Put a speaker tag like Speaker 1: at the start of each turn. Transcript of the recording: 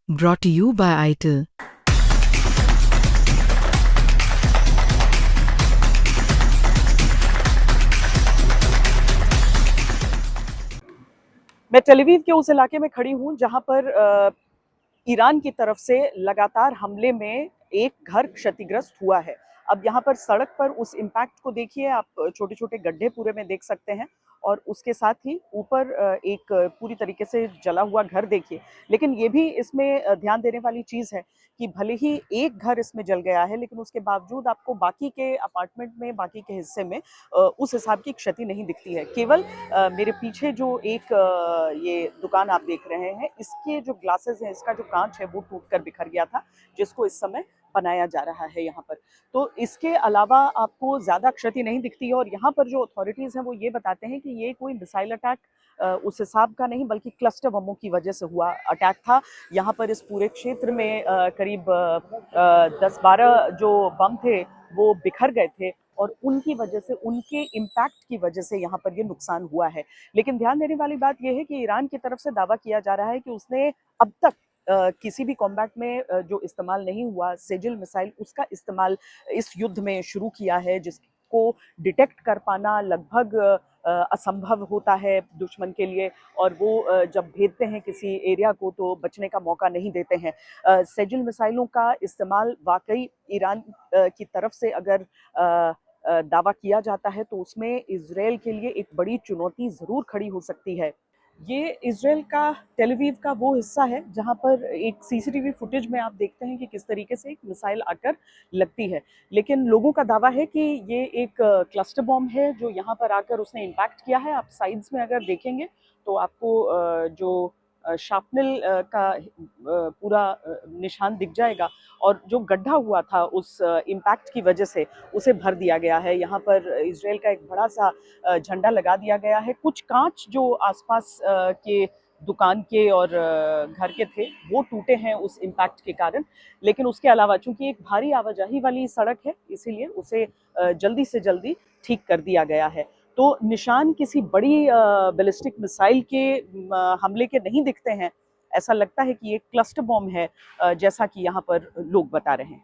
Speaker 1: Brought to you by ITIL.
Speaker 2: मैं टेलवीव के उस इलाके में खड़ी हूँ जहाँ पर ईरान की तरफ से लगातार हमले में एक घर क्षतिग्रस्त हुआ है। अब यहाँ पर सड़क पर उस इम्पैक्ट को देखिए आप, छोटे छोटे गड्ढे पूरे में देख सकते हैं और उसके साथ ही ऊपर एक पूरी तरीके से जला हुआ घर देखिए। लेकिन ये भी इसमें ध्यान देने वाली चीज़ है कि भले ही एक घर इसमें जल गया है लेकिन उसके बावजूद आपको बाकी के अपार्टमेंट में, बाकी के हिस्से में उस हिसाब की क्षति नहीं दिखती है। केवल मेरे पीछे जो एक ये दुकान आप देख रहे हैं, इसके जो ग्लासेस हैं, इसका जो कांच है वो टूटकर बिखर गया था, जिसको इस समय बनाया जा रहा है यहाँ पर। तो इसके अलावा आपको ज़्यादा क्षति नहीं दिखती है और यहाँ पर जो अथॉरिटीज़ हैं वो ये बताते हैं कि ये कोई मिसाइल अटैक उस हिसाब का नहीं बल्कि क्लस्टर बमों की वजह से हुआ अटैक था। यहाँ पर इस पूरे क्षेत्र में करीब 10-12 जो बम थे वो बिखर गए थे और उनकी वजह से, उनके इम्पैक्ट की वजह से यहाँ पर ये नुकसान हुआ है। लेकिन ध्यान देने वाली बात यह है कि ईरान की तरफ से दावा किया जा रहा है कि उसने अब तक किसी भी कॉम्बैट में जो इस्तेमाल नहीं हुआ सेजिल मिसाइल, उसका इस्तेमाल इस युद्ध में शुरू किया है, जिसको डिटेक्ट कर पाना लगभग असंभव होता है दुश्मन के लिए और वो जब भेजते हैं किसी एरिया को तो बचने का मौका नहीं देते हैं। सेजिल मिसाइलों का इस्तेमाल वाकई ईरान की तरफ से अगर दावा किया जाता है तो उसमें इजराइल के लिए एक बड़ी चुनौती ज़रूर खड़ी हो सकती है। ये इजराइल का, टेलवीव का वो हिस्सा है जहाँ पर एक सीसीटीवी फुटेज में आप देखते हैं कि किस तरीके से एक मिसाइल आकर लगती है। लेकिन लोगों का दावा है कि ये एक क्लस्टर बॉम्ब है जो यहाँ पर आकर उसने इम्पैक्ट किया है। आप साइड्स में अगर देखेंगे तो आपको जो शार्पनल का पूरा निशान दिख जाएगा और जो गड्ढा हुआ था उस इम्पैक्ट की वजह से उसे भर दिया गया है। यहाँ पर इजराइल का एक बड़ा सा झंडा लगा दिया गया है। कुछ कांच जो आसपास के दुकान के और घर के थे वो टूटे हैं उस इम्पैक्ट के कारण, लेकिन उसके अलावा चूंकि एक भारी आवाजाही वाली सड़क है इसीलिए उसे जल्दी से जल्दी ठीक कर दिया गया है। तो निशान किसी बड़ी बैलिस्टिक मिसाइल के हमले के नहीं दिखते हैं। ऐसा लगता है कि ये क्लस्टर बॉम्ब है, जैसा कि यहाँ पर लोग बता रहे हैं।